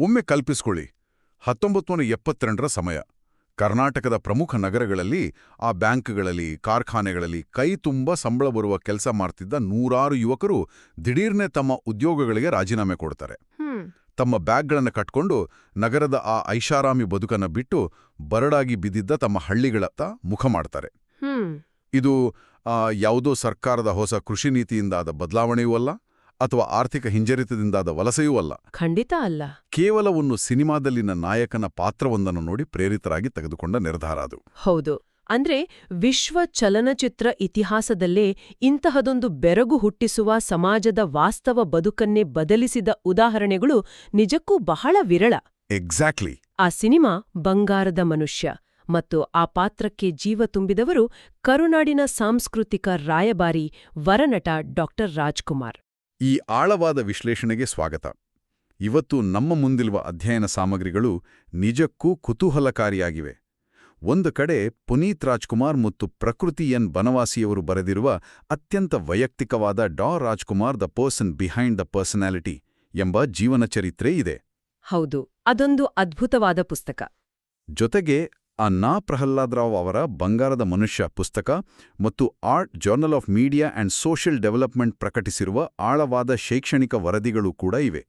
ಒಮ್ಮೆ ಕಲ್ಪಿಸ್ಕೊಳ್ಳಿ, 1972ರ ಸಮಯ. ಕರ್ನಾಟಕದ ಪ್ರಮುಖ ನಗರಗಳಲ್ಲಿ, ಆ ಬ್ಯಾಂಕ್ಗಳಲ್ಲಿ, ಕಾರ್ಖಾನೆಗಳಲ್ಲಿ ಕೈ ತುಂಬ ಸಂಬಳ ಬರುವ ಕೆಲಸ ಮಾಡ್ತಿದ್ದ ನೂರಾರು ಯುವಕರು ದಿಢೀರ್ನೆ ತಮ್ಮ ಉದ್ಯೋಗಗಳಿಗೆ ರಾಜೀನಾಮೆ ಕೊಡ್ತಾರೆ. ತಮ್ಮ ಬ್ಯಾಗ್ಗಳನ್ನು ಕಟ್ಕೊಂಡು ನಗರದ ಆ ಐಷಾರಾಮಿ ಬದುಕನ್ನ ಬಿಟ್ಟು ಬರಡಾಗಿ ಬಿದ್ದಿದ್ದ ತಮ್ಮ ಹಳ್ಳಿಗಳತ್ತ ಮುಖ ಮಾಡ್ತಾರೆ. ಇದು ಯಾವುದೋ ಸರ್ಕಾರದ ಹೊಸ ಕೃಷಿ ನೀತಿಯಿಂದಾದ ಬದಲಾವಣೆಯೂ ಅಲ್ಲ, ಅಥವಾ ಆರ್ಥಿಕ ಹಿಂಜರಿತದಿಂದಾದ ವಲಸೆಯೂ ಅಲ್ಲ. ಖಂಡಿತ ಅಲ್ಲ. ಕೇವಲ ಒಂದು ಸಿನಿಮಾದಲ್ಲಿನ ನಾಯಕನ ಪಾತ್ರವೊಂದನ್ನು ನೋಡಿ ಪ್ರೇರಿತರಾಗಿ ತೆಗೆದುಕೊಂಡ ನಿರ್ಧಾರ ಅದು. ಹೌದು. ಅಂದ್ರೆ ವಿಶ್ವ ಚಲನಚಿತ್ರ ಇತಿಹಾಸದಲ್ಲೇ ಇಂತಹದೊಂದು ಬೆರಗು ಹುಟ್ಟಿಸುವ ಸಮಾಜದ ವಾಸ್ತವ ಬದುಕನ್ನೇ ಬದಲಿಸಿದ ಉದಾಹರಣೆಗಳು ನಿಜಕ್ಕೂ ಬಹಳ ವಿರಳ. ಎಕ್ಸಾಕ್ಟ್ಲಿ. ಆ ಸಿನಿಮಾ ಬಂಗಾರದ ಮನುಷ್ಯ, ಮತ್ತು ಆ ಪಾತ್ರಕ್ಕೆ ಜೀವ ತುಂಬಿದವರು ಕರುನಾಡಿನ ಸಾಂಸ್ಕೃತಿಕ ರಾಯಭಾರಿ ವರನಟ ಡಾ ರಾಜ್ಕುಮಾರ್. ಈ ಆಳವಾದ ವಿಶ್ಲೇಷಣೆಗೆ ಸ್ವಾಗತ. ಇವತ್ತು ನಮ್ಮ ಮುಂದಿರುವ ಅಧ್ಯಯನ ಸಾಮಗ್ರಿಗಳು ನಿಜಕ್ಕೂ ಕುತೂಹಲಕಾರಿಯಾಗಿವೆ. ಒಂದು ಕಡೆ ಪುನೀತ್ ರಾಜ್ಕುಮಾರ್ ಮತ್ತು ಪ್ರಕೃತಿ ಎನ್ ಬನವಾಸಿಯವರು ಬರೆದಿರುವ ಅತ್ಯಂತ ವೈಯಕ್ತಿಕವಾದ ಡಾ Rajkumar the person behind the personality ಎಂಬ ಜೀವನ ಚರಿತ್ರೆ ಇದೆ. ಹೌದು, ಅದೊಂದು ಅದ್ಭುತವಾದ ಪುಸ್ತಕ. ಜೊತೆಗೆ ನಾ ಪ್ರಹ್ಲಾದ್ ರಾವ್ ಅವರ ಬಂಗಾರದ ಮನುಷ್ಯ ಪುಸ್ತಕ ಮತ್ತು art journal of media and social development ಪ್ರಕಟಿಸಿರುವ ಆಳವಾದ ಶೈಕ್ಷಣಿಕ ವರದಿಗಳು ಕೂಡ ಇವೆ.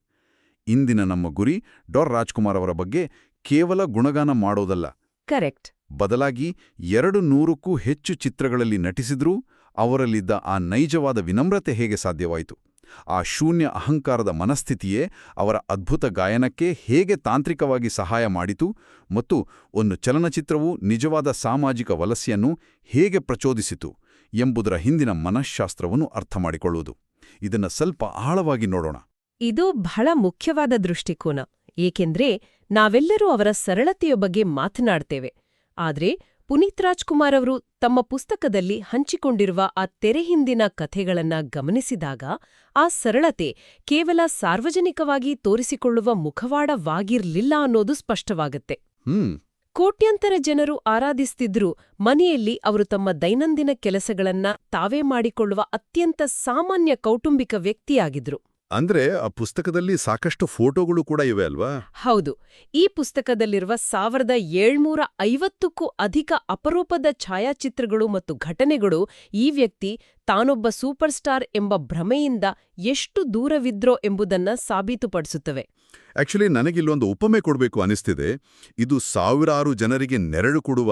ಇಂದಿನ ನಮ್ಮ ಗುರಿ ಡಾ ರಾಜ್ಕುಮಾರ್ ಅವರ ಬಗ್ಗೆ ಕೇವಲ ಗುಣಗಾನ ಮಾಡೋದಲ್ಲ. ಕರೆಕ್ಟ್. ಬದಲಾಗಿ 200ಕ್ಕೂ ಹೆಚ್ಚು ಚಿತ್ರಗಳಲ್ಲಿ ನಟಿಸಿದ್ರೂ ಅವರಲ್ಲಿದ್ದ ಆ ನೈಜವಾದ ವಿನಮ್ರತೆ ಹೇಗೆ ಸಾಧ್ಯವಾಯಿತು, ಆ ಶೂನ್ಯ ಅಹಂಕಾರದ ಮನಸ್ಥಿತಿಯೇ ಅವರ ಅದ್ಭುತ ಗಾಯನಕ್ಕೆ ಹೇಗೆ ತಾಂತ್ರಿಕವಾಗಿ ಸಹಾಯ ಮಾಡಿತು, ಮತ್ತು ಒಂದು ಚಲನಚಿತ್ರವು ನಿಜವಾದ ಸಾಮಾಜಿಕ ವಲಸೆಯನ್ನು ಹೇಗೆ ಪ್ರಚೋದಿಸಿತು ಎಂಬುದರ ಹಿಂದಿನ ಮನಃಶಾಸ್ತ್ರವನ್ನು ಅರ್ಥಮಾಡಿಕೊಳ್ಳುವುದು. ಇದನ್ನ ಸ್ವಲ್ಪ ಆಳವಾಗಿ ನೋಡೋಣ. ಇದು ಬಹಳ ಮುಖ್ಯವಾದ ದೃಷ್ಟಿಕೋನ, ಏಕೆಂದ್ರೆ ನಾವೆಲ್ಲರೂ ಅವರ ಸರಳತೆಯ ಬಗ್ಗೆ ಮಾತನಾಡ್ತೇವೆ. ಆದ್ರೆ ಪುನೀತ್ ರಾಜ್ಕುಮಾರ್ ಅವರು ತಮ್ಮ ಪುಸ್ತಕದಲ್ಲಿ ಹಂಚಿಕೊಂಡಿರುವ ಆ ತೆರೆಹಿಂದಿನ ಕಥೆಗಳನ್ನ ಗಮನಿಸಿದಾಗ ಆ ಸರಳತೆ ಕೇವಲ ಸಾರ್ವಜನಿಕವಾಗಿ ತೋರಿಸಿಕೊಳ್ಳುವ ಮುಖವಾಡವಾಗಿರ್ಲಿಲ್ಲ ಅನ್ನೋದು ಸ್ಪಷ್ಟವಾಗತ್ತೆ. ಕೋಟ್ಯಂತರ ಜನರು ಆರಾಧಿಸ್ತಿದ್ರೂ ಮನೆಯಲ್ಲಿ ಅವರು ತಮ್ಮ ದೈನಂದಿನ ಕೆಲಸಗಳನ್ನ ತಾವೇ ಮಾಡಿಕೊಳ್ಳುವ ಅತ್ಯಂತ ಸಾಮಾನ್ಯ ಕೌಟುಂಬಿಕ ವ್ಯಕ್ತಿಯಾಗಿದ್ರು. ಅಂದ್ರೆ ಆ ಪುಸ್ತಕದಲ್ಲಿ ಸಾಕಷ್ಟು ಫೋಟೋಗಳು ಕೂಡ ಇವೆ ಅಲ್ವಾ? ಹೌದು. ಈ ಪುಸ್ತಕದಲ್ಲಿರುವ 1750ಕ್ಕೂ ಅಧಿಕ ಅಪರೂಪದ ಛಾಯಾಚಿತ್ರಗಳು ಮತ್ತು ಘಟನೆಗಳು ಈ ವ್ಯಕ್ತಿ ತಾನೊಬ್ಬ ಸೂಪರ್ ಸ್ಟಾರ್ ಎಂಬ ಭ್ರಮೆಯಿಂದ ಎಷ್ಟು ದೂರವಿದ್ರೋ ಎಂಬುದನ್ನ ಸಾಬೀತುಪಡಿಸುತ್ತವೆ. ಆಕ್ಚುಲಿ ನನಗಿಲ್ಲೊಂದು ಉಪಮೆ ಕೊಡಬೇಕು ಅನಿಸ್ತಿದೆ. ಇದು ಸಾವಿರಾರು ಜನರಿಗೆ ನೆರಳು ಕೊಡುವ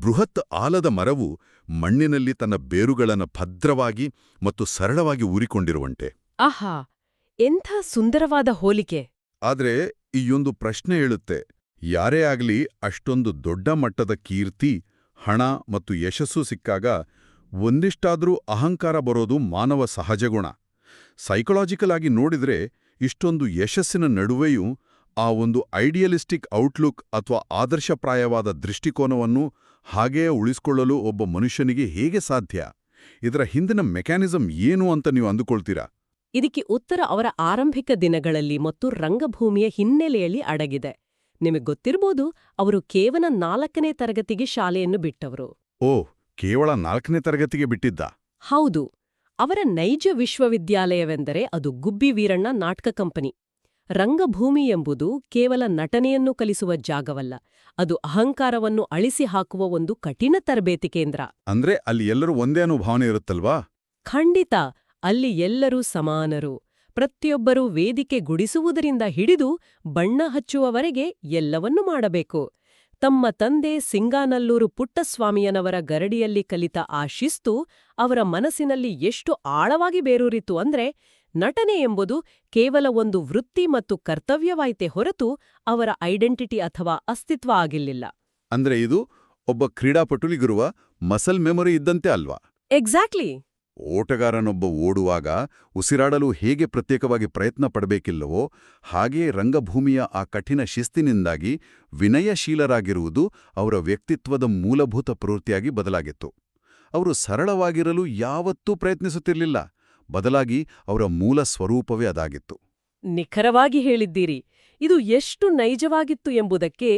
ಬೃಹತ್ ಆಲದ ಮರವು ಮಣ್ಣಿನಲ್ಲಿ ತನ್ನ ಬೇರುಗಳನ್ನು ಭದ್ರವಾಗಿ ಮತ್ತು ಸರಳವಾಗಿ ಊರಿಕೊಂಡಿರುವಂತೆ. ಆಹಾ, ಎಂಥ ಸುಂದರವಾದ ಹೋಲಿಕೆ! ಆದ್ರೆ ಈಯೊಂದು ಪ್ರಶ್ನೆ ಏಳುತ್ತೆ. ಯಾರೇ ಆಗ್ಲಿ ಅಷ್ಟೊಂದು ದೊಡ್ಡ ಮಟ್ಟದ ಕೀರ್ತಿ, ಹಣ ಮತ್ತು ಯಶಸ್ಸು ಸಿಕ್ಕಾಗ ಒಂದಿಷ್ಟಾದ್ರೂ ಅಹಂಕಾರ ಬರೋದು ಮಾನವ ಸಹಜಗುಣ. ಸೈಕಲಾಜಿಕಲ್ ಆಗಿ ನೋಡಿದ್ರೆ ಇಷ್ಟೊಂದು ಯಶಸ್ಸಿನ ನಡುವೆಯೂ ಆ ಒಂದು ಐಡಿಯಲಿಸ್ಟಿಕ್ ಔಟ್ಲುಕ್ ಅಥವಾ ಆದರ್ಶಪ್ರಾಯವಾದ ದೃಷ್ಟಿಕೋನವನ್ನು ಹಾಗೆಯೇ ಉಳಿಸ್ಕೊಳ್ಳಲು ಒಬ್ಬ ಮನುಷ್ಯನಿಗೆ ಹೇಗೆ ಸಾಧ್ಯ? ಇದರ ಹಿಂದಿನ ಮೆಕ್ಯಾನಿಸಮ್ ಏನು ಅಂತ ನೀವು ಅಂದುಕೊಳ್ತೀರಾ? ಇದಕ್ಕೆ ಉತ್ತರ ಅವರ ಆರಂಭಿಕ ದಿನಗಳಲ್ಲಿ ಮತ್ತು ರಂಗಭೂಮಿಯ ಹಿನ್ನೆಲೆಯಲ್ಲಿ ಅಡಗಿದೆ. ನಿಮಗೆ ಗೊತ್ತಿರ್ಬೋದು, ಅವರು ಕೇವಲ 4ನೇ ತರಗತಿಗೆ ಶಾಲೆಯನ್ನು ಬಿಟ್ಟವರು. ಕೇವಲ 4ನೇ ತರಗತಿಗೆ ಬಿಟ್ಟಿದ್ದ? ಹೌದು. ಅವರ ನೈಜ ವಿಶ್ವವಿದ್ಯಾಲಯವೆಂದರೆ ಅದು ಗುಬ್ಬಿ ವೀರಣ್ಣ ನಾಟಕ ಕಂಪನಿ. ರಂಗಭೂಮಿ ಎಂಬುದು ಕೇವಲ ನಟನೆಯನ್ನು ಕಲಿಸುವ ಜಾಗವಲ್ಲ, ಅದು ಅಹಂಕಾರವನ್ನು ಅಳಿಸಿ ಹಾಕುವ ಒಂದು ಕಠಿಣ ತರಬೇತಿ ಕೇಂದ್ರ. ಅಂದ್ರೆ ಅಲ್ಲಿ ಎಲ್ಲರೂ ಒಂದೇ ಅನುಭಾವನೆ ಇರುತ್ತಲ್ವಾ? ಖಂಡಿತ. ಅಲ್ಲಿ ಎಲ್ಲರೂ ಸಮಾನರು. ಪ್ರತಿಯೊಬ್ಬರೂ ವೇದಿಕೆ ಗುಡಿಸುವುದರಿಂದ ಹಿಡಿದು ಬಣ್ಣ ಹಚ್ಚುವವರೆಗೆ ಎಲ್ಲವನ್ನೂ ಮಾಡಬೇಕು. ತಮ್ಮ ತಂದೆ ಸಿಂಗಾನಲ್ಲೂರು ಪುಟ್ಟಸ್ವಾಮಿಯನವರ ಗರಡಿಯಲ್ಲಿ ಕಲಿತ ಆ ಶಿಸ್ತು ಅವರ ಮನಸ್ಸಿನಲ್ಲಿ ಎಷ್ಟು ಆಳವಾಗಿ ಬೇರೂರಿತು ಅಂದ್ರೆ, ನಟನೆ ಎಂಬುದು ಕೇವಲ ಒಂದು ವೃತ್ತಿ ಮತ್ತು ಕರ್ತವ್ಯವಾಯ್ತೆ ಹೊರತು ಅವರ ಐಡೆಂಟಿಟಿ ಅಥವಾ ಅಸ್ತಿತ್ವ ಆಗಿರ್ಲಿಲ್ಲ. ಅಂದ್ರೆ ಇದು ಒಬ್ಬ ಕ್ರೀಡಾಪಟುಲಿಗಿರುವ ಮಸಲ್ ಮೆಮೊರಿ ಇದ್ದಂತೆ ಅಲ್ವಾ? ಎಕ್ಸಾಕ್ಟ್ಲಿ. ಓಟಗಾರನೊಬ್ಬ ಓಡುವಾಗ ಉಸಿರಾಡಲು ಹೇಗೆ ಪ್ರತ್ಯೇಕವಾಗಿ ಪ್ರಯತ್ನ ಪಡಬೇಕಿಲ್ಲವೋ ಹಾಗೆಯೇ ರಂಗಭೂಮಿಯ ಆ ಕಠಿಣ ಶಿಸ್ತಿನಿಂದಾಗಿ ವಿನಯಶೀಲರಾಗಿರುವುದು ಅವರ ವ್ಯಕ್ತಿತ್ವದ ಮೂಲಭೂತ ಪ್ರವೃತ್ತಿಯಾಗಿ ಬದಲಾಗಿತ್ತು. ಅವರು ಸರಳವಾಗಿರಲು ಯಾವತ್ತೂ ಪ್ರಯತ್ನಿಸುತ್ತಿರಲಿಲ್ಲ, ಬದಲಾಗಿ ಅವರ ಮೂಲ ಸ್ವರೂಪವೇ ಅದಾಗಿತ್ತು. ನಿಖರವಾಗಿ ಹೇಳಿದ್ದೀರಿ. ಇದು ಎಷ್ಟು ನೈಜವಾಗಿತ್ತು ಎಂಬುದಕ್ಕೆ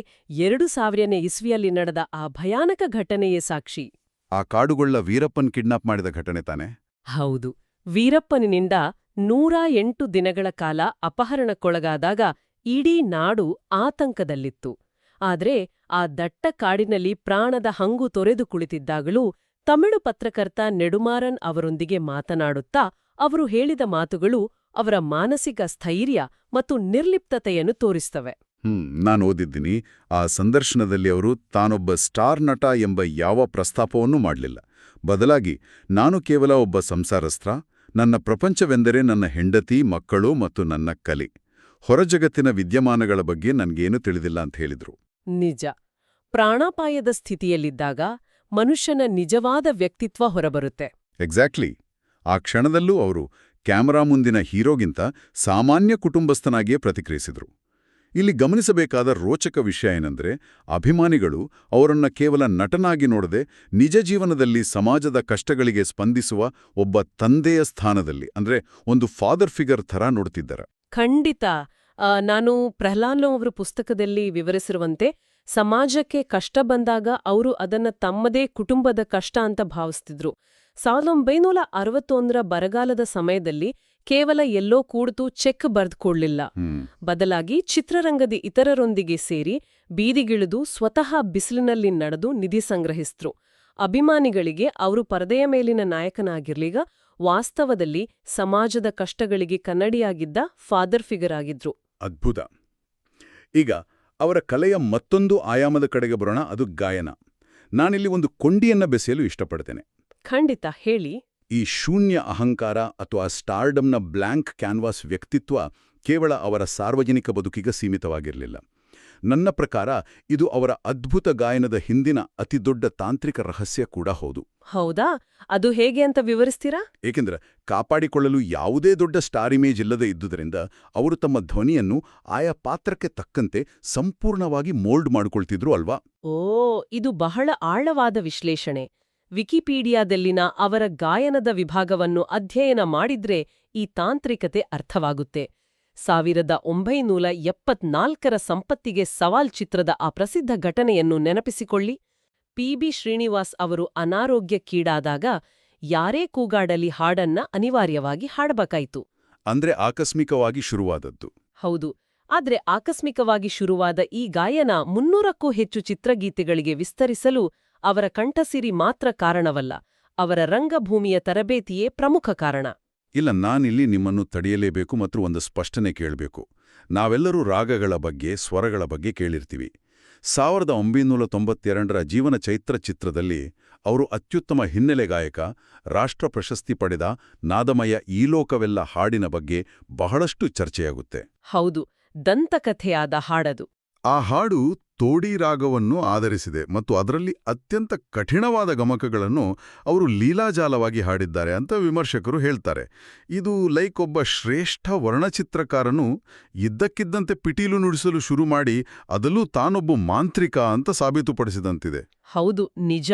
2000ನೇ ಇಸ್ವಿಯಲ್ಲಿ ನಡೆದ ಆ ಭಯಾನಕ ಘಟನೆಯೇ ಸಾಕ್ಷಿ. ಆ ಕಾಡುಗೊಳ್ಳ ವೀರಪ್ಪನ್ ಕಿಡ್ನಾಪ್ ಮಾಡಿದ ಘಟನೆ ತಾನೆ? ಹೌದು. ವೀರಪ್ಪನಿನಿಂದ 108 ದಿನಗಳ ಕಾಲ ಅಪಹರಣಕ್ಕೊಳಗಾದಾಗ ಇಡೀ ನಾಡು ಆತಂಕದಲ್ಲಿತ್ತು. ಆದ್ರೆ ಆ ದಟ್ಟ ಕಾಡಿನಲ್ಲಿ ಪ್ರಾಣದ ಹಂಗು ತೊರೆದು ಕುಳಿತಿದ್ದಾಗಲೂ ತಮಿಳು ಪತ್ರಕರ್ತ ನೆಡುಮಾರನ್ ಅವರೊಂದಿಗೆ ಮಾತನಾಡುತ್ತಾ ಅವರು ಹೇಳಿದ ಮಾತುಗಳು ಅವರ ಮಾನಸಿಕ ಸ್ಥೈರ್ಯ ಮತ್ತು ನಿರ್ಲಿಪ್ತತೆಯನ್ನು ತೋರಿಸ್ತವೆ. ನಾನು ಓದಿದ್ದೀನಿ. ಆ ಸಂದರ್ಶನದಲ್ಲಿ ಅವರು ತಾನೊಬ್ಬ ಸ್ಟಾರ್ ನಟ ಎಂಬ ಯಾವ ಪ್ರಸ್ತಾಪವನ್ನೂ ಮಾಡಲಿಲ್ಲ. ಬದಲಾಗಿ, ನಾನು ಕೇವಲ ಒಬ್ಬ ಸಂಸಾರಸ್ಥ, ನನ್ನ ಪ್ರಪಂಚವೆಂದರೆ ನನ್ನ ಹೆಂಡತಿ, ಮಕ್ಕಳು ಮತ್ತು ನನ್ನ ಕಲೆ. ಹೊರಜಗತ್ತಿನ ವಿದ್ಯಮಾನಗಳ ಬಗ್ಗೆ ನನ್ಗೇನು ತಿಳಿದಿಲ್ಲ ಅಂತ ಹೇಳಿದ್ರು. ನಿಜ. ಪ್ರಾಣಾಪಾಯದ ಸ್ಥಿತಿಯಲ್ಲಿದ್ದಾಗ ಮನುಷ್ಯನ ನಿಜವಾದ ವ್ಯಕ್ತಿತ್ವ ಹೊರಬರುತ್ತೆ. ಎಕ್ಸಾಕ್ಟ್ಲಿ. ಆ ಕ್ಷಣದಲ್ಲೂ ಅವರು ಕ್ಯಾಮರಾ ಮುಂದಿನ ಹೀರೋಗಿಂತ ಸಾಮಾನ್ಯ ಕುಟುಂಬಸ್ಥನಾಗಿಯೇ ಪ್ರತಿಕ್ರಿಯಿಸಿದ್ರು. ಇಲ್ಲಿ ಗಮನಿಸಬೇಕಾದ ರೋಚಕ ವಿಷಯ ಏನಂದ್ರೆ, ಅಭಿಮಾನಿಗಳು ಅವರನ್ನ ಕೇವಲ ನಟನಾಗಿ ನೋಡದೆ ನಿಜ ಜೀವನದಲ್ಲಿ ಸಮಾಜದ ಕಷ್ಟಗಳಿಗೆ ಸ್ಪಂದಿಸುವ ಒಬ್ಬ ತಂದೆಯ ಸ್ಥಾನದಲ್ಲಿ, ಅಂದ್ರೆ ಒಂದು ಫಾದರ್ ಫಿಗರ್ ಥರ ನೋಡ್ತಿದ್ದಾರೆ. ಖಂಡಿತ. ನಾನು ಪ್ರಹ್ಲಾದ್ ಅವರ ಪುಸ್ತಕದಲ್ಲಿ ವಿವರಿಸಿರುವಂತೆ ಸಮಾಜಕ್ಕೆ ಕಷ್ಟ ಬಂದಾಗ ಅವರು ಅದನ್ನ ತಮ್ಮದೇ ಕುಟುಂಬದ ಕಷ್ಟ ಅಂತ ಭಾವಿಸ್ತಿದ್ರು. 1961ರ ಬರಗಾಲದ ಸಮಯದಲ್ಲಿ ಕೇವಲ ಎಲ್ಲೋ ಕೂಡ್ತು ಚೆಕ್ ಬರ್ದ್ಕೊಡ್ಲಿಲ್ಲ. ಬದಲಾಗಿ ಚಿತ್ರರಂಗದ ಇತರರೊಂದಿಗೆ ಸೇರಿ ಬೀದಿಗಿಳಿದು ಸ್ವತಃ ಬಿಸಿಲಿನಲ್ಲಿ ನಡೆದು ನಿಧಿ ಸಂಗ್ರಹಿಸಿದ್ರು. ಅಭಿಮಾನಿಗಳಿಗೆ ಅವರು ಪರದೆಯ ಮೇಲಿನ ನಾಯಕನಾಗಿರ್ಲೀಗ ವಾಸ್ತವದಲ್ಲಿ ಸಮಾಜದ ಕಷ್ಟಗಳಿಗೆ ಕನ್ನಡಿಯಾಗಿದ್ದ ಫಾದರ್ ಫಿಗರ್ ಆಗಿದ್ರು. ಅದ್ಭುತ. ಈಗ ಅವರ ಕಲೆಯ ಮತ್ತೊಂದು ಆಯಾಮದ ಕಡೆಗೆ ಬರೋಣ, ಅದು ಗಾಯನ. ನಾನಿಲ್ಲಿ ಒಂದು ಕೊಂಡಿಯನ್ನ ಬೆಸೆಯಲು ಇಷ್ಟಪಡ್ತೇನೆ. ಖಂಡಿತ, ಹೇಳಿ. ಈ ಶೂನ್ಯ ಅಹಂಕಾರ ಅಥವಾ ಸ್ಟಾರ್ಡಮ್ನ ಬ್ಲ್ಯಾಂಕ್ ಕ್ಯಾನ್ವಾಸ್ ವ್ಯಕ್ತಿತ್ವ ಕೇವಲ ಅವರ ಸಾರ್ವಜನಿಕ ಬದುಕಿಗೆ ಸೀಮಿತವಾಗಿರಲಿಲ್ಲ. ನನ್ನ ಪ್ರಕಾರ ಇದು ಅವರ ಅದ್ಭುತ ಗಾಯನದ ಹಿಂದಿನ ಅತಿದೊಡ್ಡ ತಾಂತ್ರಿಕ ರಹಸ್ಯ ಕೂಡ ಹೌದು. ಹೌದಾ? ಅದು ಹೇಗೆ ಅಂತ ವಿವರಿಸ್ತೀರಾ? ಏಕೆಂದ್ರೆ ಕಾಪಾಡಿಕೊಳ್ಳಲು ಯಾವುದೇ ದೊಡ್ಡ ಸ್ಟಾರ್ ಇಮೇಜ್ ಇಲ್ಲದೆ ಇದ್ದುದರಿಂದ ಅವರು ತಮ್ಮ ಧ್ವನಿಯನ್ನು ಆಯಾ ಪಾತ್ರಕ್ಕೆ ತಕ್ಕಂತೆ ಸಂಪೂರ್ಣವಾಗಿ ಮೋಲ್ಡ್ ಮಾಡಿಕೊಳ್ತಿದ್ರು ಅಲ್ವಾ? ಓ, ಇದು ಬಹಳ ಆಳವಾದ ವಿಶ್ಲೇಷಣೆ. ವಿಕಿಪೀಡಿಯಾದಲ್ಲಿನ ಅವರ ಗಾಯನದ ವಿಭಾಗವನ್ನು ಅಧ್ಯಯನ ಮಾಡಿದ್ರೆ ಈ ತಾಂತ್ರಿಕತೆ ಅರ್ಥವಾಗುತ್ತೆ. 1974ರ ಸಂಪತ್ತಿಗೆ ಸವಾಲ್ ಚಿತ್ರದ ಆ ಪ್ರಸಿದ್ಧ ಘಟನೆಯನ್ನು ನೆನಪಿಸಿಕೊಳ್ಳಿ. ಪಿ.ಬಿ. ಶ್ರೀನಿವಾಸ್ ಅವರು ಅನಾರೋಗ್ಯಕ್ಕೀಡಾದಾಗ ಯಾರೇ ಕೂಗಾಡಲಿ ಹಾಡನ್ನ ಅನಿವಾರ್ಯವಾಗಿ ಹಾಡಬೇಕಾಯಿತು. ಅಂದ್ರೆ ಆಕಸ್ಮಿಕವಾಗಿ ಶುರುವಾದದ್ದು. ಹೌದು. ಆದ್ರೆ ಆಕಸ್ಮಿಕವಾಗಿ ಶುರುವಾದ ಈ ಗಾಯನ 300ಕ್ಕೂ ಹೆಚ್ಚು ಚಿತ್ರಗೀತೆಗಳಿಗೆ ವಿಸ್ತರಿಸಲು ಅವರ ಕಂಠಸಿರಿ ಮಾತ್ರ ಕಾರಣವಲ್ಲ, ಅವರ ರಂಗಭೂಮಿಯ ತರಬೇತಿಯೇ ಪ್ರಮುಖ ಕಾರಣ. ಇಲ್ಲ, ನಾನಿಲ್ಲಿ ನಿಮ್ಮನ್ನು ತಡೆಯಲೇಬೇಕು ಮತ್ತು ಒಂದು ಸ್ಪಷ್ಟನೆ ಕೇಳಬೇಕು. ನಾವೆಲ್ಲರೂ ರಾಗಗಳ ಬಗ್ಗೆ, ಸ್ವರಗಳ ಬಗ್ಗೆ ಕೇಳಿರ್ತೀವಿ. 1992ರ ಜೀವನ ಚೈತ್ರ ಚಿತ್ರದಲ್ಲಿ ಅವರು ಅತ್ಯುತ್ತಮ ಹಿನ್ನೆಲೆ ಗಾಯಕ, ರಾಷ್ಟ್ರ ಪ್ರಶಸ್ತಿ ಪಡೆದ ನಾದಮಯ ಈ ಲೋಕವೆಲ್ಲ ಹಾಡಿನ ಬಗ್ಗೆ ಬಹಳಷ್ಟು ಚರ್ಚೆಯಾಗುತ್ತೆ. ಹೌದು, ದಂತಕಥೆಯಾದ ಹಾಡದು. ಆ ಹಾಡು ತೋಡಿ ರಾಗವನ್ನು ಆಧರಿಸಿದೆ ಮತ್ತು ಅದರಲ್ಲಿ ಅತ್ಯಂತ ಕಠಿಣವಾದ ಗಮಕಗಳನ್ನು ಅವರು ಲೀಲಾಜಾಲವಾಗಿ ಹಾಡಿದ್ದಾರೆ ಅಂತ ವಿಮರ್ಶಕರು ಹೇಳ್ತಾರೆ. ಇದು ಒಬ್ಬ ಶ್ರೇಷ್ಠ ವರ್ಣಚಿತ್ರಕಾರನು ಇದ್ದಕ್ಕಿದ್ದಂತೆ ಪಿಟೀಲು ನುಡಿಸಲು ಶುರು ಮಾಡಿ ಅದಲ್ಲೂ ತಾನೊಬ್ಬ ಮಾಂತ್ರಿಕ ಅಂತ ಸಾಬೀತುಪಡಿಸಿದಂತಿದೆ. ಹೌದು, ನಿಜ.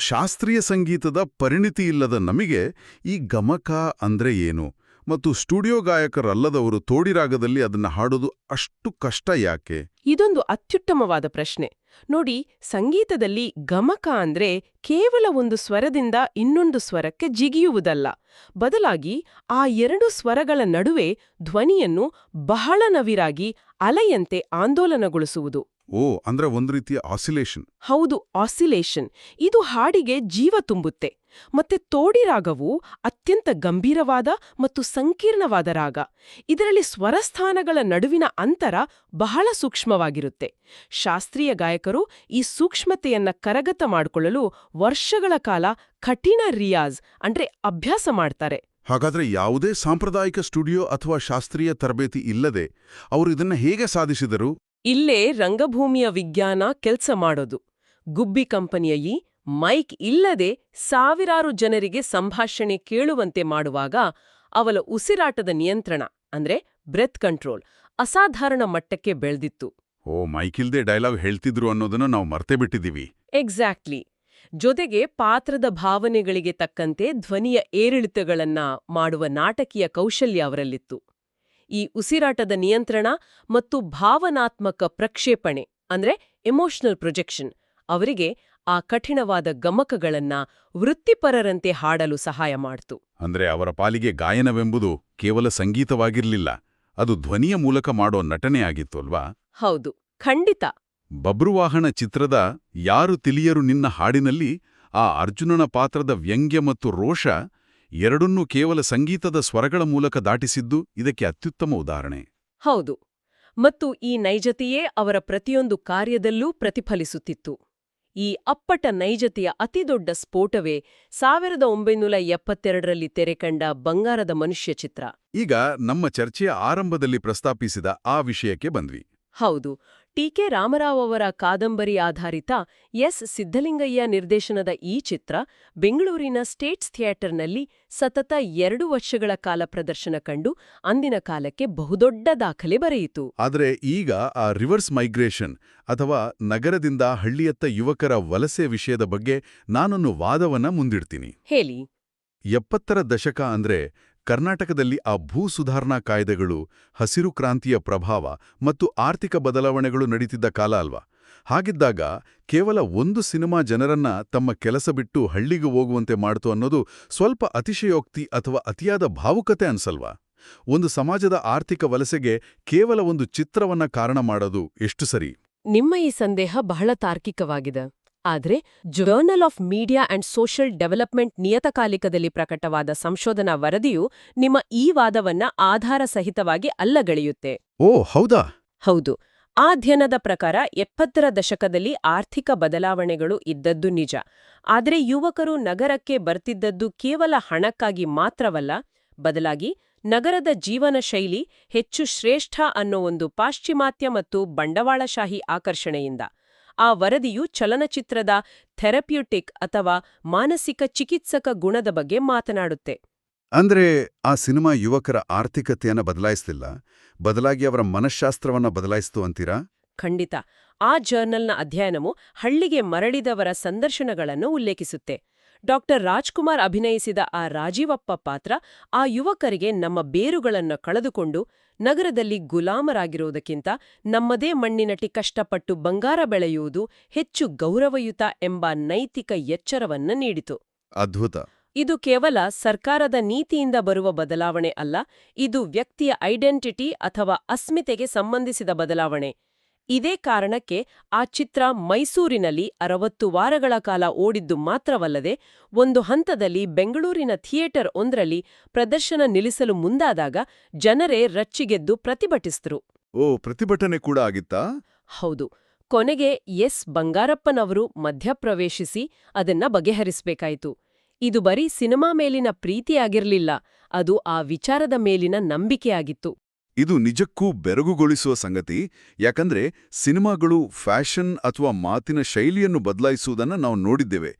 ಶಾಸ್ತ್ರೀಯ ಸಂಗೀತದ ಪರಿಣಿತಿ ಇಲ್ಲದ ನಮಗೆ ಈ ಗಮಕ ಅಂದ್ರೆ ಏನು ಮತ್ತು ಸ್ಟುಡಿಯೋ ಗಾಯಕರಲ್ಲದವರು ತೋಡಿರಾಗದಲ್ಲಿ ಅದನ್ನ ಹಾಡೋದು ಅಷ್ಟು ಕಷ್ಟ ಯಾಕೆ? ಇದೊಂದು ಅತ್ಯುತ್ತಮವಾದ ಪ್ರಶ್ನೆ. ನೋಡಿ, ಸಂಗೀತದಲ್ಲಿ ಗಮಕ ಅಂದ್ರೆ ಕೇವಲ ಒಂದು ಸ್ವರದಿಂದ ಇನ್ನೊಂದು ಸ್ವರಕ್ಕೆ ಜಿಗಿಯುವುದಲ್ಲ. ಬದಲಾಗಿ ಆ ಎರಡು ಸ್ವರಗಳ ನಡುವೆ ಧ್ವನಿಯನ್ನು ಬಹಳ ನವಿರಾಗಿ ಅಲೆಯಂತೆ ಆಂದೋಲನಗೊಳಿಸುವುದು. ಅಂದ್ರೆ ಒಂದು ರೀತಿಯ ಆಸಿಲೇಷನ್. ಹೌದು, ಆಸಿಲೇಷನ್. ಇದು ಹಾಡಿಗೆ ಜೀವ ತುಂಬುತ್ತೆ. ಮತ್ತೆ ತೋಡಿ ರಾಗವು ಅತ್ಯಂತ ಗಂಭೀರವಾದ ಮತ್ತು ಸಂಕೀರ್ಣವಾದ ರಾಗ. ಇದರಲ್ಲಿ ಸ್ವರಸ್ಥಾನಗಳ ನಡುವಿನ ಅಂತರ ಬಹಳ ಸೂಕ್ಷ್ಮವಾಗಿರುತ್ತೆ. ಶಾಸ್ತ್ರೀಯ ಗಾಯಕರು ಈ ಸೂಕ್ಷ್ಮತೆಯನ್ನ ಕರಗತ ಮಾಡಿಕೊಳ್ಳಲು ವರ್ಷಗಳ ಕಾಲ ಕಠಿಣ ರಿಯಾಜ್ ಅಂದ್ರೆ ಅಭ್ಯಾಸ ಮಾಡ್ತಾರೆ. ಹಾಗಾದ್ರೆ ಯಾವುದೇ ಸಾಂಪ್ರದಾಯಿಕ ಸ್ಟುಡಿಯೋ ಅಥವಾ ಶಾಸ್ತ್ರೀಯ ತರಬೇತಿ ಇಲ್ಲದೆ ಅವರು ಇದನ್ನ ಹೇಗೆ ಸಾಧಿಸಿದರು? ಇಲ್ಲೇ ರಂಗಭೂಮಿಯ ವಿಜ್ಞಾನ ಕೆಲ್ಸ ಮಾಡೋದು. ಗುಬ್ಬಿ ಕಂಪನಿಯ ಈ ಮೈಕ್ ಇಲ್ಲದೆ ಸಾವಿರಾರು ಜನರಿಗೆ ಸಂಭಾಷಣೆ ಕೇಳುವಂತೆ ಮಾಡುವಾಗ ಅವಳ ಉಸಿರಾಟದ ನಿಯಂತ್ರಣ ಅಂದ್ರೆ ಬ್ರೆತ್ ಕಂಟ್ರೋಲ್ ಅಸಾಧಾರಣ ಮಟ್ಟಕ್ಕೆ ಬೆಳೆದಿತ್ತು. ಮೈಕಿಲ್ದೆ ಡೈಲಾಗ್ ಹೇಳ್ತಿದ್ರು ಅನ್ನೋದನ್ನು ನಾವು ಮರ್ತೇ ಬಿಟ್ಟಿದ್ದೀವಿ. ಎಕ್ಸಾಕ್ಟ್ಲಿ. ಜೊತೆಗೆ ಪಾತ್ರದ ಭಾವನೆಗಳಿಗೆ ತಕ್ಕಂತೆ ಧ್ವನಿಯ ಏರಿಳಿತಗಳನ್ನ ಮಾಡುವ ನಾಟಕೀಯ ಕೌಶಲ್ಯ ಅವರಲ್ಲಿತ್ತು. ಈ ಉಸಿರಾಟದ ನಿಯಂತ್ರಣ ಮತ್ತು ಭಾವನಾತ್ಮಕ ಪ್ರಕ್ಷೇಪಣೆ ಅಂದ್ರೆ ಎಮೋಷನಲ್ ಪ್ರೊಜೆಕ್ಷನ್ ಅವರಿಗೆ ಆ ಕಠಿಣವಾದ ಗಮಕಗಳನ್ನ ವೃತ್ತಿಪರರಂತೆ ಹಾಡಲು ಸಹಾಯ ಮಾಡ್ತು. ಅಂದ್ರೆ ಅವರ ಪಾಲಿಗೆ ಗಾಯನವೆಂಬುದು ಕೇವಲ ಸಂಗೀತವಾಗಿರ್ಲಿಲ್ಲ, ಅದು ಧ್ವನಿಯ ಮೂಲಕ ಮಾಡೋ ನಟನೆ ಆಗಿತ್ತು ಅಲ್ವಾ? ಹೌದು, ಖಂಡಿತ. ಬಬ್ರುವಾಹನ ಚಿತ್ರದ ಯಾರು ತಿಳಿಯರು ನಿನ್ನ ಹಾಡಿನಲ್ಲಿ ಆ ಅರ್ಜುನನ ಪಾತ್ರದ ವ್ಯಂಗ್ಯ ಮತ್ತು ರೋಷ ಎರಡನ್ನೂ ಕೇವಲ ಸಂಗೀತದ ಸ್ವರಗಳ ಮೂಲಕ ದಾಟಿಸಿದ್ದು ಇದಕ್ಕೆ ಅತ್ಯುತ್ತಮ ಉದಾಹರಣೆ. ಹೌದು, ಮತ್ತು ಈ ನೈಜತೆಯೇ ಅವರ ಪ್ರತಿಯೊಂದು ಕಾರ್ಯದಲ್ಲೂ ಪ್ರತಿಫಲಿಸುತ್ತಿತ್ತು. ಈ ಅಪ್ಪಟ ನೈಜತೆಯ ಅತಿದೊಡ್ಡ ಸ್ಫೋಟವೇ 1972ರಲ್ಲಿ ತೆರೆಕಂಡ ಬಂಗಾರದ ಮನುಷ್ಯ ಚಿತ್ರ. ಈಗ ನಮ್ಮ ಚರ್ಚೆಯ ಆರಂಭದಲ್ಲಿ ಪ್ರಸ್ತಾಪಿಸಿದ ಆ ವಿಷಯಕ್ಕೆ ಬಂದ್ವಿ. ಹೌದು, ಟಿ.ಕೆ. ರಾಮರಾವ್ ಅವರ ಕಾದಂಬರಿ ಆಧಾರಿತ ಎಸ್. ಸಿದ್ಧಲಿಂಗಯ್ಯ ನಿರ್ದೇಶನದ ಈ ಚಿತ್ರ ಬೆಂಗಳೂರಿನ ಸ್ಟೇಟ್ಸ್ ಥಿಯೇಟರ್ನಲ್ಲಿ ಸತತ 2 ವರ್ಷಗಳ ಕಾಲ ಪ್ರದರ್ಶನ ಕಂಡು ಅಂದಿನ ಕಾಲಕ್ಕೆ ಬಹುದೊಡ್ಡ ದಾಖಲೆ ಬರೆಯಿತು. ಆದರೆ ಈಗ ಆ ರಿವರ್ಸ್ ಮೈಗ್ರೇಷನ್ ಅಥವಾ ನಗರದಿಂದ ಹಳ್ಳಿಯತ್ತ ಯುವಕರ ವಲಸೆ ವಿಷಯದ ಬಗ್ಗೆ ನಾನೊಂದು ವಾದವನ್ನ ಮುಂದಿಡ್ತೀನಿ. ಹೇಳಿ. 70ರ ದಶಕ ಅಂದ್ರೆ ಕರ್ನಾಟಕದಲ್ಲಿ ಆ ಭೂ ಸುಧಾರಣಾ ಕಾಯ್ದೆಗಳು, ಹಸಿರು ಕ್ರಾಂತಿಯ ಪ್ರಭಾವ ಮತ್ತು ಆರ್ಥಿಕ ಬದಲಾವಣೆಗಳು ನಡೀತಿದ್ದ ಕಾಲ ಅಲ್ವಾ? ಹಾಗಿದ್ದಾಗ ಕೇವಲ ಒಂದು ಸಿನಿಮಾ ಜನರನ್ನ ತಮ್ಮ ಕೆಲಸ ಬಿಟ್ಟು ಹಳ್ಳಿಗೆ ಹೋಗುವಂತೆ ಮಾಡ್ತು ಅನ್ನೋದು ಸ್ವಲ್ಪ ಅತಿಶಯೋಕ್ತಿ ಅಥವಾ ಅತಿಯಾದ ಭಾವುಕತೆ ಅನ್ಸಲ್ವಾ? ಒಂದು ಸಮಾಜದ ಆರ್ಥಿಕ ವಲಸೆಗೆ ಕೇವಲ ಒಂದು ಚಿತ್ರವನ್ನ ಕಾರಣ ಮಾಡೋದು ಎಷ್ಟು ಸರಿ? ನಿಮ್ಮ ಈ ಸಂದೇಹ ಬಹಳ ತಾರ್ಕಿಕವಾಗಿದೆ. ಆದರೆ journal of media and social development ನಿಯತಕಾಲಿಕದಲ್ಲಿ ಪ್ರಕಟವಾದ ಸಂಶೋಧನಾ ವರದಿಯು ನಿಮ್ಮ ಈ ವಾದವನ್ನ ಆಧಾರ ಸಹಿತವಾಗಿ ಅಲ್ಲಗಳೆಯುತ್ತೆ. ಓ ಹೌದಾ? ಹೌದು. ಆ ಅಧ್ಯಯನದ ಪ್ರಕಾರ 70ರ ದಶಕದಲ್ಲಿ ಆರ್ಥಿಕ ಬದಲಾವಣೆಗಳು ಇದ್ದದ್ದು ನಿಜ. ಆದರೆ ಯುವಕರು ನಗರಕ್ಕೆ ಬರ್ತಿದ್ದದ್ದು ಕೇವಲ ಹಣಕ್ಕಾಗಿ ಮಾತ್ರವಲ್ಲ, ಬದಲಾಗಿ ನಗರದ ಜೀವನ ಶೈಲಿ ಹೆಚ್ಚು ಶ್ರೇಷ್ಠ ಅನ್ನೋ ಒಂದು ಪಾಶ್ಚಿಮಾತ್ಯ ಮತ್ತು ಬಂಡವಾಳಶಾಹಿ ಆಕರ್ಷಣೆಯಿಂದ. ಆ ವರದಿಯು ಚಲನಚಿತ್ರದ ಥೆರಪ್ಯೂಟಿಕ್ ಅಥವಾ ಮಾನಸಿಕ ಚಿಕಿತ್ಸಕ ಗುಣದ ಬಗ್ಗೆ ಮಾತನಾಡುತ್ತೆ. ಅಂದ್ರೆ ಆ ಸಿನಿಮಾ ಯುವಕರ ಆರ್ಥಿಕತೆಯನ್ನ ಬದಲಾಯಿಸಲಿಲ್ಲ, ಬದಲಾಗಿ ಅವರ ಮನಃಶಾಸ್ತ್ರವನ್ನ ಬದಲಾಯಿಸ್ತು ಅಂತೀರಾ? ಖಂಡಿತ. ಆ ಜರ್ನಲ್ನ ಅಧ್ಯಯನವು ಹಳ್ಳಿಗೆ ಮರಳಿದವರ ಸಂದರ್ಶನಗಳನ್ನು ಉಲ್ಲೇಖಿಸುತ್ತೆ. ಡಾ. ರಾಜ್ಕುಮಾರ್ ಅಭಿನಯಿಸಿದ ಆ ರಾಜೀವಪ್ಪ ಪಾತ್ರ ಆ ಯುವಕರಿಗೆ ನಮ್ಮ ಬೇರುಗಳನ್ನು ಕಳೆದುಕೊಂಡು ನಗರದಲ್ಲಿ ಗುಲಾಮರಾಗಿರುವುದಕ್ಕಿಂತ ನಮ್ಮದೇ ಮಣ್ಣಿನಟಿ ಕಷ್ಟಪಟ್ಟು ಬಂಗಾರ ಬೆಳೆಯುವುದು ಹೆಚ್ಚು ಗೌರವಯುತ ಎಂಬ ನೈತಿಕ ಎಚ್ಚರವನ್ನ ನೀಡಿತು. ಅದ್ಭುತ. ಇದು ಕೇವಲ ಸರ್ಕಾರದ ನೀತಿಯಿಂದ ಬರುವ ಬದಲಾವಣೆ ಅಲ್ಲ, ಇದು ವ್ಯಕ್ತಿಯ ಐಡೆಂಟಿಟಿ ಅಥವಾ ಅಸ್ಮಿತೆಗೆ ಸಂಬಂಧಿಸಿದ ಬದಲಾವಣೆ. ಇದೇ ಕಾರಣಕ್ಕೆ ಆ ಚಿತ್ರ ಮೈಸೂರಿನಲ್ಲಿ 60 ವಾರಗಳ ಕಾಲ ಓಡಿದ್ದು ಮಾತ್ರವಲ್ಲದೆ ಒಂದು ಹಂತದಲ್ಲಿ ಬೆಂಗಳೂರಿನ ಥಿಯೇಟರ್ ಒಂದರಲ್ಲಿ ಪ್ರದರ್ಶನ ನಿಲ್ಲಿಸಲು ಮುಂದಾದಾಗ ಜನರೇ ರಚ್ಚಿಗೆದ್ದು ಪ್ರತಿಭಟಿಸಿದ್ರು. ಓ, ಪ್ರತಿಭಟನೆ ಕೂಡ ಆಗಿತ್ತಾ? ಹೌದು. ಕೊನೆಗೆ ಎಸ್. ಬಂಗಾರಪ್ಪನವರು ಮಧ್ಯಪ್ರವೇಶಿಸಿ ಅದನ್ನ ಬಗೆಹರಿಸಬೇಕಾಯಿತು. ಇದು ಬರೀ ಸಿನಿಮಾ ಮೇಲಿನ ಪ್ರೀತಿಯಾಗಿರ್ಲಿಲ್ಲ, ಅದು ಆ ವಿಚಾರದ ಮೇಲಿನ ನಂಬಿಕೆಯಾಗಿತ್ತು. ಇದು ನಿಜಕ್ಕೂ ಬೆರಗುಗೊಳಿಸುವ ಸಂಗತಿ. ಯಾಕಂದ್ರೆ ಸಿನಿಮಾಗಳು ಫ್ಯಾಷನ್ ಅಥವಾ ಮಾತಿನ ಶೈಲಿಯನ್ನು ಬದಲಾಯಿಸುವುದನ್ನು ನಾವು ನೋಡಿದ್ದೇವೆ.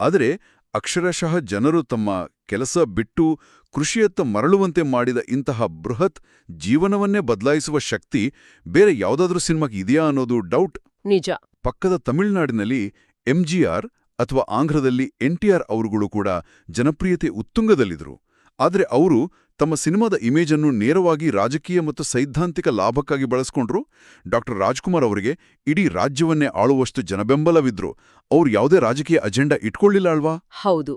ಆದರೆ ಅಕ್ಷರಶಃ ಜನರು ತಮ್ಮ ಕೆಲಸ ಬಿಟ್ಟು ಕೃಷಿಯತ್ತ ಮರಳುವಂತೆ ಮಾಡಿದ ಇಂತಹ ಬೃಹತ್ ಜೀವನವನ್ನೇ ಬದಲಾಯಿಸುವ ಶಕ್ತಿ ಬೇರೆ ಯಾವುದಾದ್ರೂ ಸಿನಿಮಾಗೆ ಇದೆಯಾ ಅನ್ನೋದು ಡೌಟ್. ನಿಜ. ಪಕ್ಕದ ತಮಿಳುನಾಡಿನಲ್ಲಿ MGR ಅಥವಾ ಆಂಧ್ರದಲ್ಲಿ NTR ಅವರುಗಳು ಕೂಡ ಜನಪ್ರಿಯತೆ ಉತ್ತುಂಗದಲ್ಲಿದ್ರು. ಆದರೆ ಅವರು ತಮ್ಮ ಸಿನಿಮಾದ ಇಮೇಜನ್ನು ನೇರವಾಗಿ ರಾಜಕೀಯ ಮತ್ತು ಸೈದ್ಧಾಂತಿಕ ಲಾಭಕ್ಕಾಗಿ ಬಳಸ್ಕೊಂಡ್ರು. ಡಾ. ರಾಜ್ಕುಮಾರ್ ಅವರಿಗೆ ಇಡೀ ರಾಜ್ಯವನ್ನೇ ಆಳುವಷ್ಟು ಜನಬೆಂಬಲವಿದ್ರು. ಅವ್ರು ಯಾವುದೇ ರಾಜಕೀಯ ಅಜೆಂಡಾ ಇಟ್ಕೊಳ್ಳಿಲ್ಲ ಅಲ್ವಾ? ಹೌದು.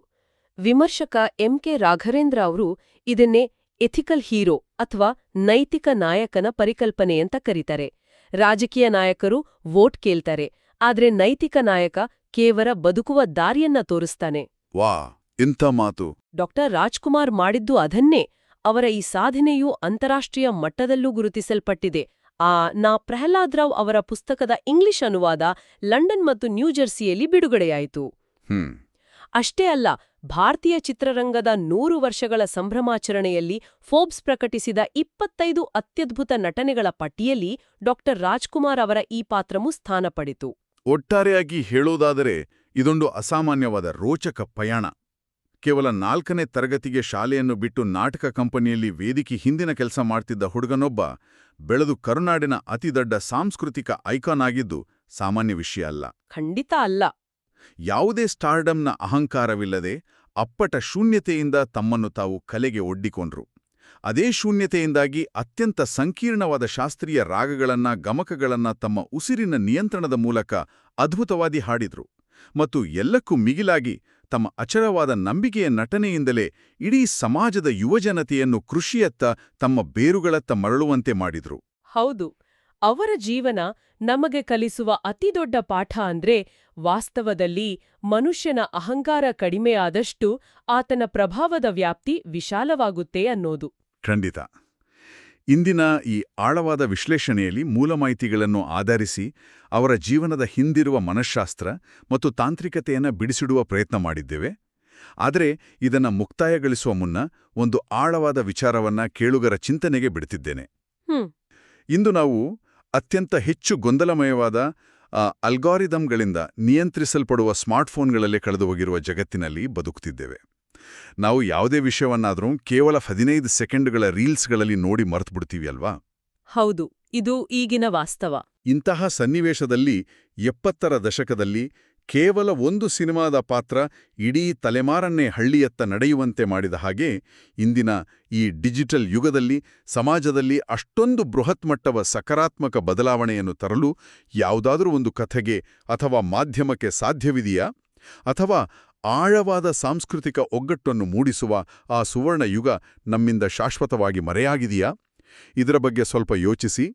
ವಿಮರ್ಶಕ M.K. ರಾಘವೇಂದ್ರ ಅವರು ಇದನ್ನೇ ಎಥಿಕಲ್ ಹೀರೋ ಅಥವಾ ನೈತಿಕ ನಾಯಕನ ಪರಿಕಲ್ಪನೆ ಅಂತ ಕರೀತಾರೆ. ರಾಜಕೀಯ ನಾಯಕರು ವೋಟ್ ಕೇಳ್ತಾರೆ, ಆದ್ರೆ ನೈತಿಕ ನಾಯಕ ಕೇವಲ ಬದುಕುವ ದಾರಿಯನ್ನ ತೋರಿಸ್ತಾನೆ. ವಾ, ಇಂಥ ಮಾತು! ಡಾ. ರಾಜ್ಕುಮಾರ್ ಮಾಡಿದ್ದು ಅದನ್ನೇ. ಅವರ ಈ ಸಾಧನೆಯು ಅಂತಾರಾಷ್ಟ್ರೀಯ ಮಟ್ಟದಲ್ಲೂ ಗುರುತಿಸಲ್ಪಟ್ಟಿದೆ. ನಾ ಪ್ರಹ್ಲಾದ್ ರಾವ್ ಅವರ ಪುಸ್ತಕದ ಇಂಗ್ಲಿಷ್ ಅನುವಾದ ಲಂಡನ್ ಮತ್ತು ನ್ಯೂಜೆರ್ಸಿಯಲ್ಲಿ ಬಿಡುಗಡೆಯಾಯಿತು. ಅಷ್ಟೇ ಅಲ್ಲ, ಭಾರತೀಯ ಚಿತ್ರರಂಗದ 100 ವರ್ಷಗಳ ಸಂಭ್ರಮಾಚರಣೆಯಲ್ಲಿ ಫೋರ್ಬ್ಸ್ ಪ್ರಕಟಿಸಿದ 25 ಅತ್ಯದ್ಭುತ ನಟನೆಗಳ ಪಟ್ಟಿಯಲ್ಲಿ ಡಾ. ರಾಜ್ಕುಮಾರ್ ಅವರ ಈ ಪಾತ್ರವೂ ಸ್ಥಾನ ಪಡೆಯಿತು. ಒಟ್ಟಾರೆಯಾಗಿ ಹೇಳೋದಾದರೆ ಇದೊಂದು ಅಸಾಮಾನ್ಯವಾದ ರೋಚಕ ಪಯಣ. ಕೇವಲ 4ನೇ ತರಗತಿಗೆ ಶಾಲೆಯನ್ನು ಬಿಟ್ಟು ನಾಟಕ ಕಂಪನಿಯಲ್ಲಿ ವೇದಿಕೆ ಹಿಂದಿನ ಕೆಲಸ ಮಾಡ್ತಿದ್ದ ಹುಡುಗನೊಬ್ಬ ಬೆಳೆದು ಕರುನಾಡಿನ ಅತಿದೊಡ್ಡ ಸಾಂಸ್ಕೃತಿಕ ಐಕಾನ್ ಆಗಿದ್ದು ಸಾಮಾನ್ಯ ವಿಷಯ ಅಲ್ಲ. ಖಂಡಿತ ಅಲ್ಲ. ಯಾವುದೇ ಸ್ಟಾರ್ಡಮ್ನ ಅಹಂಕಾರವಿಲ್ಲದೆ ಅಪ್ಪಟ ಶೂನ್ಯತೆಯಿಂದ ತಮ್ಮನ್ನು ತಾವು ಕಲೆಗೆ ಒಡ್ಡಿಕೊಂಡ್ರು. ಅದೇ ಶೂನ್ಯತೆಯಿಂದಾಗಿ ಅತ್ಯಂತ ಸಂಕೀರ್ಣವಾದ ಶಾಸ್ತ್ರೀಯ ರಾಗಗಳನ್ನ ಗಮಕಗಳನ್ನ ತಮ್ಮ ಉಸಿರಿನ ನಿಯಂತ್ರಣದ ಮೂಲಕ ಅದ್ಭುತವಾಗಿ ಹಾಡಿದ್ರು. ಮತ್ತು ಎಲ್ಲಕ್ಕೂ ಮಿಗಿಲಾಗಿ ತಮ್ಮ ಅಚಲವಾದ ನಂಬಿಕೆಯ ನಟನೆಯಿಂದಲೇ ಇಡೀ ಸಮಾಜದ ಯುವಜನತೆಯನ್ನು ಕೃಷಿಯತ್ತ ತಮ್ಮ ಬೇರುಗಳತ್ತ ಮರಳುವಂತೆ ಮಾಡಿದ್ರು. ಹೌದು, ಅವರ ಜೀವನ ನಮಗೆ ಕಲಿಸುವ ಅತಿದೊಡ್ಡ ಪಾಠ ಅಂದ್ರೆ ವಾಸ್ತವದಲ್ಲಿ ಮನುಷ್ಯನ ಅಹಂಕಾರ ಕಡಿಮೆಯಾದಷ್ಟು ಆತನ ಪ್ರಭಾವದ ವ್ಯಾಪ್ತಿ ವಿಶಾಲವಾಗುತ್ತೆ ಅನ್ನೋದು. ಖಂಡಿತ. ಇಂದಿನ ಈ ಆಳವಾದ ವಿಶ್ಲೇಷಣೆಯಲ್ಲಿ ಮೂಲ ಮಾಹಿತಿಗಳನ್ನು ಆಧರಿಸಿ ಅವರ ಜೀವನದ ಹಿಂದಿರುವ ಮನಃಶಾಸ್ತ್ರ ಮತ್ತು ತಾಂತ್ರಿಕತೆಯನ್ನು ಬಿಡಿಸಿಡುವ ಪ್ರಯತ್ನ ಮಾಡಿದ್ದೇವೆ. ಆದರೆ ಇದನ್ನು ಮುಕ್ತಾಯಗೊಳಿಸುವ ಮುನ್ನ ಒಂದು ಆಳವಾದ ವಿಚಾರವನ್ನ ಕೇಳುಗರ ಚಿಂತನೆಗೆ ಬಿಡುತ್ತಿದ್ದೇನೆ. ಇಂದು ನಾವು ಅತ್ಯಂತ ಹೆಚ್ಚು ಗೊಂದಲಮಯವಾದ ಅಲ್ಗಾರಿದಮ್ಗಳಿಂದ ನಿಯಂತ್ರಿಸಲ್ಪಡುವ ಸ್ಮಾರ್ಟ್ಫೋನ್ಗಳಲ್ಲೇ ಕಳೆದು ಹೋಗಿರುವ ಜಗತ್ತಿನಲ್ಲಿ ಬದುಕುತ್ತಿದ್ದೇವೆ. ನಾವು ಯಾವುದೇ ವಿಷಯವನ್ನಾದರೂ ಕೇವಲ 15 ಸೆಕೆಂಡ್ಗಳ ರೀಲ್ಸ್ಗಳಲ್ಲಿ ನೋಡಿ ಮರೆತುಬಿಡ್ತೀವಿ ಅಲ್ವಾ? ಹೌದು, ಇದು ಈಗಿನ ವಾಸ್ತವ. ಇಂತಹ ಸನ್ನಿವೇಶದಲ್ಲಿ 70ರ ದಶಕದಲ್ಲಿ ಕೇವಲ ಒಂದು ಸಿನಿಮಾದ ಪಾತ್ರ ಇಡೀ ತಲೆಮಾರನ್ನೇ ಹಳ್ಳಿಯತ್ತ ನಡೆಯುವಂತೆ ಮಾಡಿದ ಹಾಗೆ ಇಂದಿನ ಈ ಡಿಜಿಟಲ್ ಯುಗದಲ್ಲಿ ಸಮಾಜದಲ್ಲಿ ಅಷ್ಟೊಂದು ಬೃಹತ್ಮಟ್ಟವ ಸಕಾರಾತ್ಮಕ ಬದಲಾವಣೆಯನ್ನು ತರಲು ಯಾವುದಾದರೂ ಒಂದು ಕಥೆಗೆ ಅಥವಾ ಮಾಧ್ಯಮಕ್ಕೆ ಸಾಧ್ಯವಿದೆಯಾ? ಅಥವಾ ಆಳವಾದ ಸಾಂಸ್ಕೃತಿಕ ಒಗ್ಗಟ್ಟನ್ನು ಮೂಡಿಸುವ ಆ ಸುವರ್ಣ ಯುಗ ನಮ್ಮಿಂದ ಶಾಶ್ವತವಾಗಿ ಮರೆಯಾಗಿದೆಯಾ? ಇದರ ಬಗ್ಗೆ ಸ್ವಲ್ಪ ಯೋಚಿಸಿ,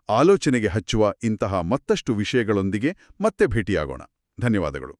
ಆಲೋಚನೆಗೆ ಹಚ್ಚುವ ಇಂತಹ ಮತ್ತಷ್ಟು ವಿಷಯಗಳೊಂದಿಗೆ ಮತ್ತೆ ಭೇಟಿಯಾಗೋಣ. ಧನ್ಯವಾದಗಳು.